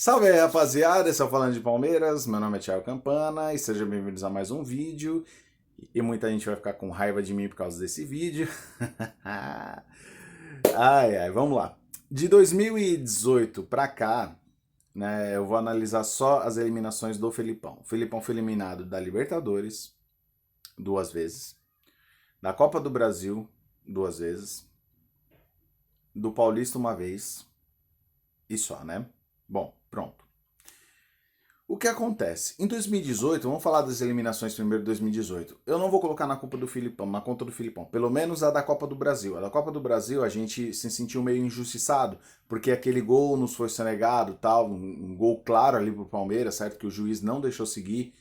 Salve aí, rapaziada, estou falando de Palmeiras, meu nome é Thiago Campana e sejam bem-vindos a mais um vídeo. E muita gente vai ficar com raiva de mim por causa desse vídeo. Ai, ai, vamos lá. De 2018 pra cá, né, eu vou analisar só as eliminações do Felipão. O Felipão foi eliminado da Libertadores duas vezes, da Copa do Brasil duas vezes, do Paulista uma vez e só, né? Bom, pronto. O que acontece? Em 2018, vamos falar das eliminações primeiro de 2018. Eu não vou colocar na culpa do Filipão, na conta do Filipão. Pelo menos a da Copa do Brasil. A da Copa do Brasil a gente se sentiu meio injustiçado, porque aquele gol nos foi sonegado, tal, um gol claro ali pro Palmeiras, certo? Que o juiz não deixou seguir.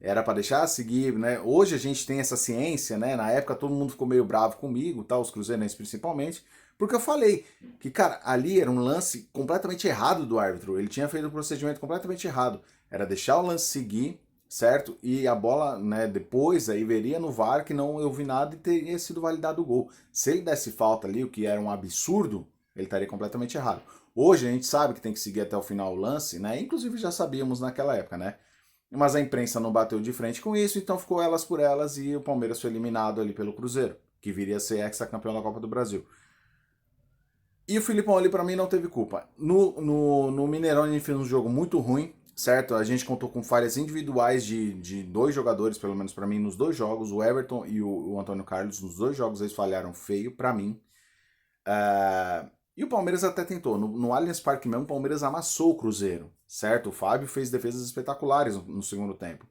Era para deixar seguir, né? Hoje a gente tem essa ciência, né? Na época todo mundo ficou meio bravo comigo, tal, os cruzeirenses principalmente, porque eu falei que, cara, ali era um lance completamente errado do árbitro. Ele tinha feito um procedimento completamente errado. Era deixar o lance seguir, certo? E a bola, né, depois aí veria no VAR que não houve nada e teria sido validado o gol. Se ele desse falta ali, o que era um absurdo, ele estaria completamente errado. Hoje a gente sabe que tem que seguir até o final o lance, né? Inclusive já sabíamos naquela época, né? Mas a imprensa não bateu de frente com isso, então ficou elas por elas e o Palmeiras foi eliminado ali pelo Cruzeiro, que viria a ser ex-campeão da Copa do Brasil. E o Filipão ali para mim não teve culpa. No Mineirão a gente fez um jogo muito ruim, certo? A gente contou com falhas individuais de dois jogadores, pelo menos para mim, nos dois jogos, o Everton e o Antônio Carlos, nos dois jogos eles falharam feio para mim. E o Palmeiras até tentou. No Allianz Parque mesmo, o Palmeiras amassou o Cruzeiro, certo? O Fábio fez defesas espetaculares no segundo tempo.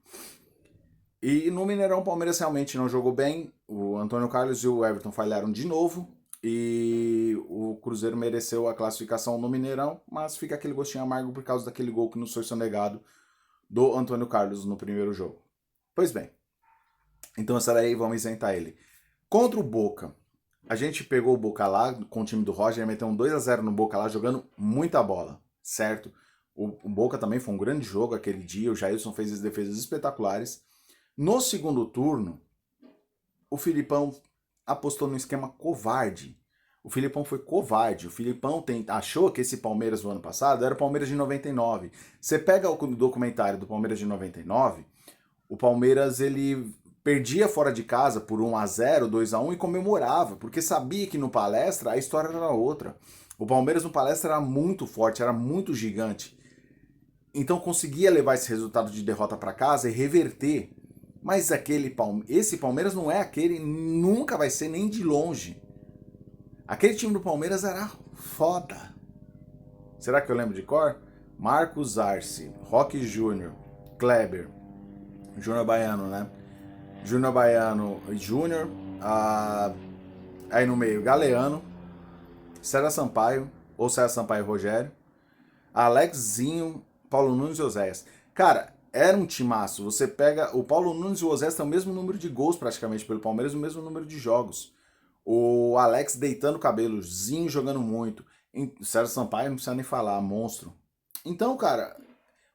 E no Mineirão, o Palmeiras realmente não jogou bem. O Antônio Carlos e o Everton falharam de novo. E o Cruzeiro mereceu a classificação no Mineirão, mas fica aquele gostinho amargo por causa daquele gol que nos foi sonegado do Antônio Carlos no primeiro jogo. Pois bem, então essa daí vamos isentar ele. Contra o Boca, a gente pegou o Boca lá com o time do Roger, meteu um 2-0 no Boca lá, jogando muita bola, certo? O Boca também foi um grande jogo aquele dia, o Jailson fez as defesas espetaculares. No segundo turno, o Filipão apostou no esquema covarde. O Filipão foi covarde. O Filipão achou que esse Palmeiras do ano passado era o Palmeiras de 99. Você pega o documentário do Palmeiras de 99, o Palmeiras ele perdia fora de casa por 1-0, 2-1 e comemorava, porque sabia que no Palestra a história era outra. O Palmeiras no Palestra era muito forte, era muito gigante. Então conseguia levar esse resultado de derrota para casa e reverter. Mas esse Palmeiras não é aquele, nunca vai ser nem de longe. Aquele time do Palmeiras era foda. Será que eu lembro de cor? Marcos Arce, Roque Júnior, Kleber, Júnior Baiano, né? Júnior Baiano e Júnior. Aí no meio, Galeano, César Sampaio, ou César Sampaio e Rogério, Alexzinho, Paulo Nunes e Oséias. Cara, era um timaço. Você pega. O Paulo Nunes e o Oséias têm o mesmo número de gols praticamente pelo Palmeiras, o mesmo número de jogos. O Alex deitando o cabelo, Zinho jogando muito. Sérgio Sampaio não precisa nem falar, monstro. Então, cara,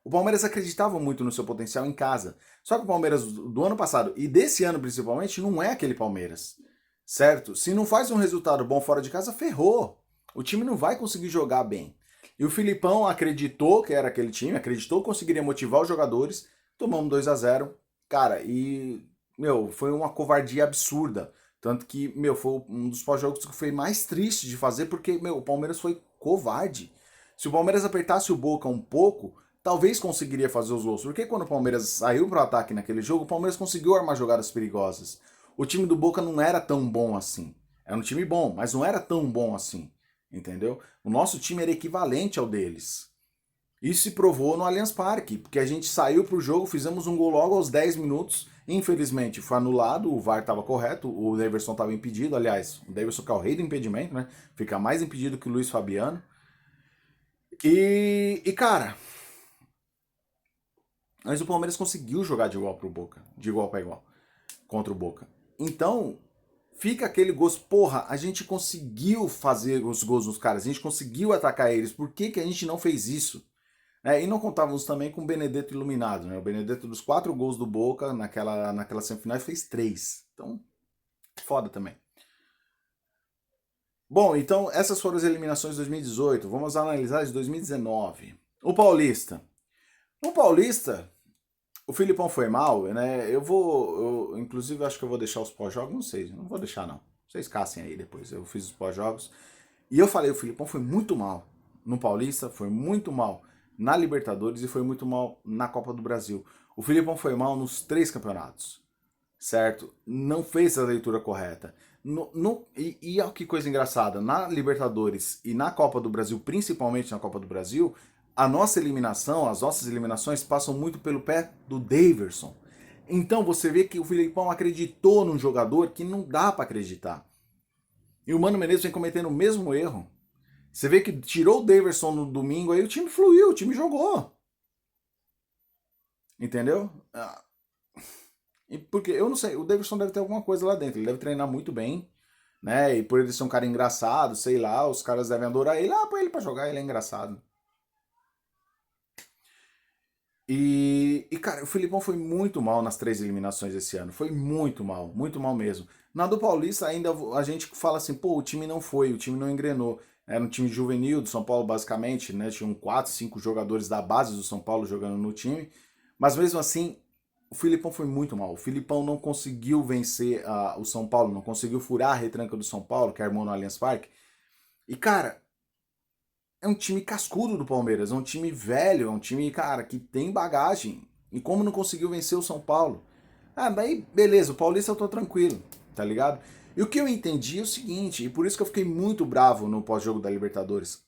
o Palmeiras acreditava muito no seu potencial em casa. Só que o Palmeiras do ano passado e desse ano principalmente não é aquele Palmeiras, certo? Se não faz um resultado bom fora de casa, ferrou. O time não vai conseguir jogar bem. E o Filipão acreditou que era aquele time, acreditou que conseguiria motivar os jogadores. Tomamos 2-0, cara, e, meu, foi uma covardia absurda. Tanto que, meu, foi um dos pós-jogos que foi mais triste de fazer, porque, meu, o Palmeiras foi covarde. Se o Palmeiras apertasse o Boca um pouco, talvez conseguiria fazer os gols. Porque quando o Palmeiras saiu pro ataque naquele jogo, o Palmeiras conseguiu armar jogadas perigosas. O time do Boca não era tão bom assim. Era um time bom, mas não era tão bom assim. Entendeu? O nosso time era equivalente ao deles. Isso se provou no Allianz Parque, porque a gente saiu pro jogo, fizemos um gol logo aos 10 minutos. Infelizmente foi anulado, o VAR estava correto, o Daverson estava impedido. Aliás, o Daverson que é o rei do impedimento, né? Fica mais impedido que o Luiz Fabiano. Cara, mas o Palmeiras conseguiu jogar de igual pro Boca, de igual para igual, contra o Boca. Então, fica aquele gosto, porra, a gente conseguiu fazer os gols nos caras, a gente conseguiu atacar eles, por que, que a gente não fez isso? E não contávamos também com o Benedetto iluminado, né? O Benedetto dos 4 gols do Boca naquela semifinal fez 3. Então, foda também. Bom, então essas foram as eliminações de 2018. Vamos analisar as de 2019. O Paulista. O Paulista, o Filipão foi mal, né? Inclusive, acho que eu vou deixar os pós-jogos, não sei, não vou deixar não. Vocês caçem aí depois. Eu fiz os pós-jogos. E eu falei, o Filipão foi muito mal no Paulista, foi muito mal na Libertadores e foi muito mal na Copa do Brasil. O Filipão foi mal nos 3 campeonatos, certo? Não fez a leitura correta. Olha que coisa engraçada, na Libertadores e na Copa do Brasil, principalmente na Copa do Brasil, a nossa eliminação, as nossas eliminações passam muito pelo pé do Daverson. Então você vê que o Filipão acreditou num jogador que não dá para acreditar. E o Mano Menezes vem cometendo o mesmo erro. Você vê que tirou o Daverson no domingo, aí o time fluiu, o time jogou. Entendeu? Porque eu não sei, o Daverson deve ter alguma coisa lá dentro, ele deve treinar muito bem, né? E por ele ser um cara engraçado, sei lá, os caras devem adorar ele. Põe ele pra jogar, ele é engraçado. Cara, o Filipão foi muito mal nas 3 eliminações esse ano. Foi muito mal mesmo. Na do Paulista, ainda a gente fala assim, pô, o time não foi, o time não engrenou. Era um time juvenil do São Paulo, basicamente, né? Tinham 4, 5 jogadores da base do São Paulo jogando no time. Mas mesmo assim, o Filipão foi muito mal. O Filipão não conseguiu vencer o São Paulo, não conseguiu furar a retranca do São Paulo, que armou no Allianz Parque. E, cara, é um time cascudo do Palmeiras, é um time velho, é um time, cara, que tem bagagem. E como não conseguiu vencer o São Paulo? Daí, beleza, o Paulista eu tô tranquilo, tá ligado? E o que eu entendi é o seguinte, e por isso que eu fiquei muito bravo no pós-jogo da Libertadores.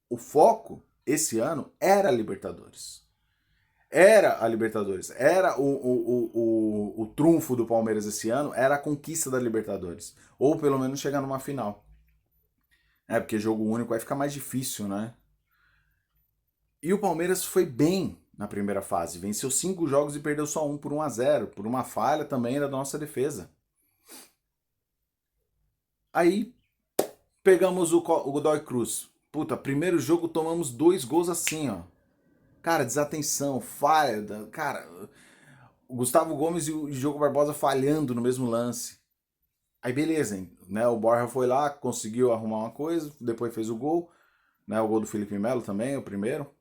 O foco, esse ano, era a Libertadores. Era a Libertadores. Era o trunfo do Palmeiras esse ano, era a conquista da Libertadores. Ou pelo menos chegar numa final. Porque jogo único vai ficar mais difícil, né? E o Palmeiras foi bem na primeira fase. Venceu 5 jogos e perdeu só um por 1-0, por uma falha também da nossa defesa. Aí pegamos o Godoy Cruz. Puta, primeiro jogo tomamos 2 gols assim, ó. Cara, desatenção, falha. Cara, o Gustavo Gomes e o Diogo Barbosa falhando no mesmo lance. Aí beleza, hein? Né? O Borja foi lá, conseguiu arrumar uma coisa, depois fez o gol. Né? O gol do Felipe Melo também, o primeiro.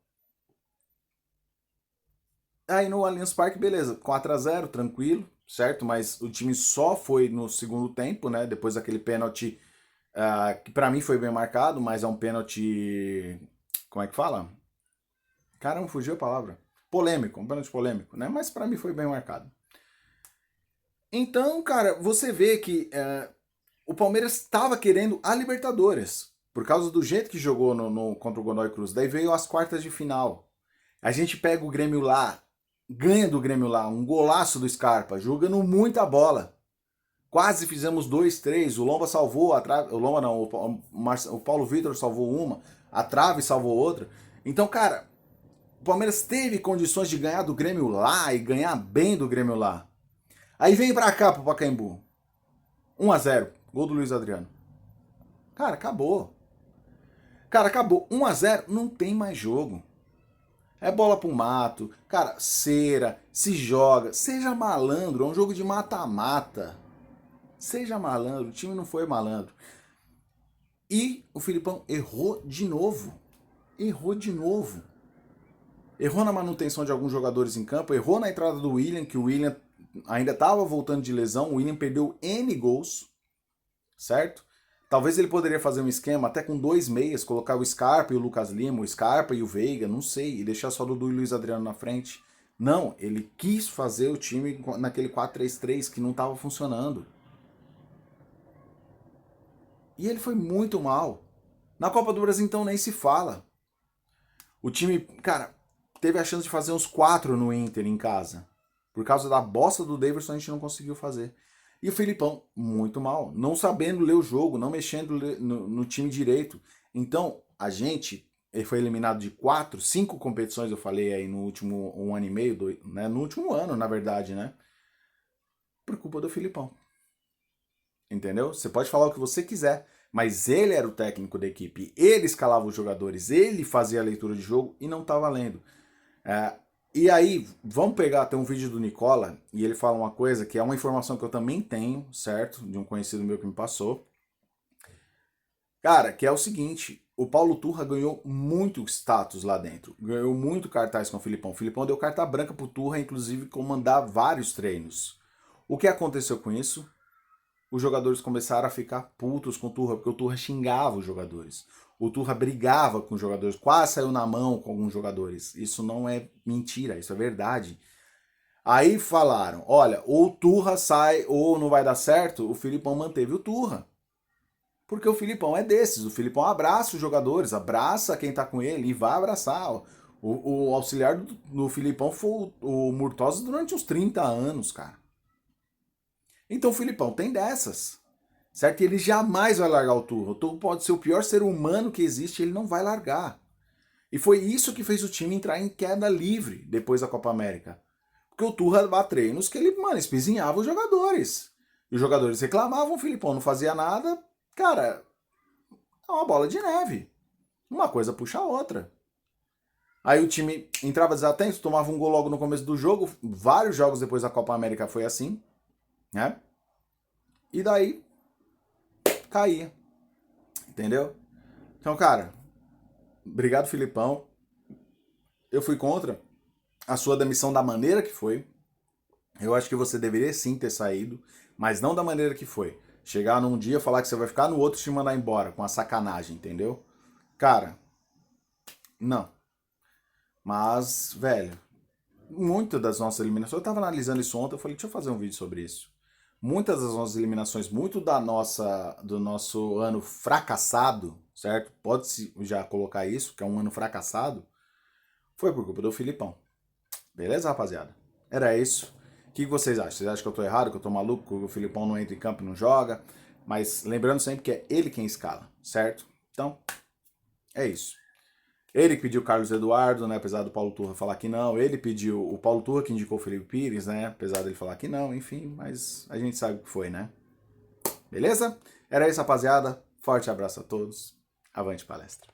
Aí no Allianz Parque, beleza, 4-0, tranquilo, certo? Mas o time só foi no segundo tempo, né? Depois daquele pênalti, que pra mim foi bem marcado, mas é um pênalti. Como é que fala? Caramba, fugiu a palavra. Polêmico, um pênalti polêmico, né? Mas pra mim foi bem marcado. Então, cara, você vê que o Palmeiras estava querendo a Libertadores, por causa do jeito que jogou contra o Godoy Cruz. Daí veio as quartas de final. A gente pega o Grêmio lá, ganha do Grêmio lá, um golaço do Scarpa, jogando muita bola. Quase fizemos 2, 3, o Lomba salvou, a trave, o Lomba não, o Paulo Vitor salvou uma, a trave salvou outra. Então, cara, o Palmeiras teve condições de ganhar do Grêmio lá e ganhar bem do Grêmio lá. Aí vem pra cá, pro Pacaembu. 1-0, gol do Luiz Adriano. Cara, acabou. Cara, acabou. 1-0, não tem mais jogo. É bola pro mato, cara, cera, se joga, seja malandro, é um jogo de mata-mata. Seja malandro, o time não foi malandro. E o Filipão errou de novo. Errou de novo. Errou na manutenção de alguns jogadores em campo, errou na entrada do William, que o William ainda estava voltando de lesão, o William perdeu N gols, certo? Talvez ele poderia fazer um esquema até com 2 meias, colocar o Scarpa e o Lucas Lima, o Scarpa e o Veiga, não sei, e deixar só o Dudu e o Luiz Adriano na frente. Não, ele quis fazer o time naquele 4-3-3 que não estava funcionando. E ele foi muito mal. Na Copa do Brasil, então, nem se fala. O time, cara, teve a chance de fazer uns 4 no Inter em casa. Por causa da bosta do Davidson, a gente não conseguiu fazer. E o Filipão, muito mal. Não sabendo ler o jogo, não mexendo no time direito. Então, a gente foi eliminado de 4, 5 competições, eu falei aí no último 1 ano e meio, né? No último ano, na verdade, né? Por culpa do Filipão. Entendeu? Você pode falar o que você quiser, mas ele era o técnico da equipe. Ele escalava os jogadores, ele fazia a leitura de jogo e não estava lendo. E aí, vamos pegar até um vídeo do Nicola, e ele fala uma coisa que é uma informação que eu também tenho, certo? De um conhecido meu que me passou. Cara, que é o seguinte, o Paulo Turra ganhou muito status lá dentro. Ganhou muito cartaz com o Filipão. O Filipão deu carta branca pro Turra, inclusive comandar vários treinos. O que aconteceu com isso? Os jogadores começaram a ficar putos com o Turra, porque o Turra xingava os jogadores. O Turra brigava com os jogadores, quase saiu na mão com alguns jogadores. Isso não é mentira, isso é verdade. Aí falaram, olha, ou o Turra sai ou não vai dar certo, o Filipão manteve o Turra. Porque o Filipão é desses, o Filipão abraça os jogadores, abraça quem tá com ele e vai abraçar. O auxiliar do Filipão foi o Murtosa durante uns 30 anos, cara. Então o Filipão tem dessas, certo? E ele jamais vai largar o Turra. O Turra pode ser o pior ser humano que existe, ele não vai largar. E foi isso que fez o time entrar em queda livre depois da Copa América. Porque o Turra dá treinos que ele, mano, espizinhava os jogadores. E os jogadores reclamavam, o Filipão não fazia nada. Cara, é uma bola de neve. Uma coisa puxa a outra. Aí o time entrava desatento, tomava um gol logo no começo do jogo. Vários jogos depois da Copa América foi assim, né? E daí caía. Entendeu? Então, cara, obrigado, Filipão. Eu fui contra a sua demissão da maneira que foi. Eu acho que você deveria sim ter saído, mas não da maneira que foi. Chegar num dia, falar que você vai ficar no outro e te mandar embora, com a sacanagem, entendeu? Cara, não. Mas, velho, muitas das nossas eliminações, eu tava analisando isso ontem, eu falei, deixa eu fazer um vídeo sobre isso. Muitas das nossas eliminações, muito do nosso ano fracassado, certo? Pode-se já colocar isso, que é um ano fracassado, foi por culpa do Filipão. Beleza, rapaziada? Era isso. O que vocês acham? Vocês acham que eu tô errado, que eu tô maluco, que o Filipão não entra em campo e não joga? Mas lembrando sempre que é ele quem escala, certo? Então, é isso. Ele que pediu o Carlos Eduardo, né? Apesar do Paulo Turra falar que não. Ele pediu o Paulo Turra que indicou o Felipe Pires, né? Apesar dele falar que não, enfim. Mas a gente sabe o que foi, né? Beleza? Era isso, rapaziada. Forte abraço a todos. Avante palestra.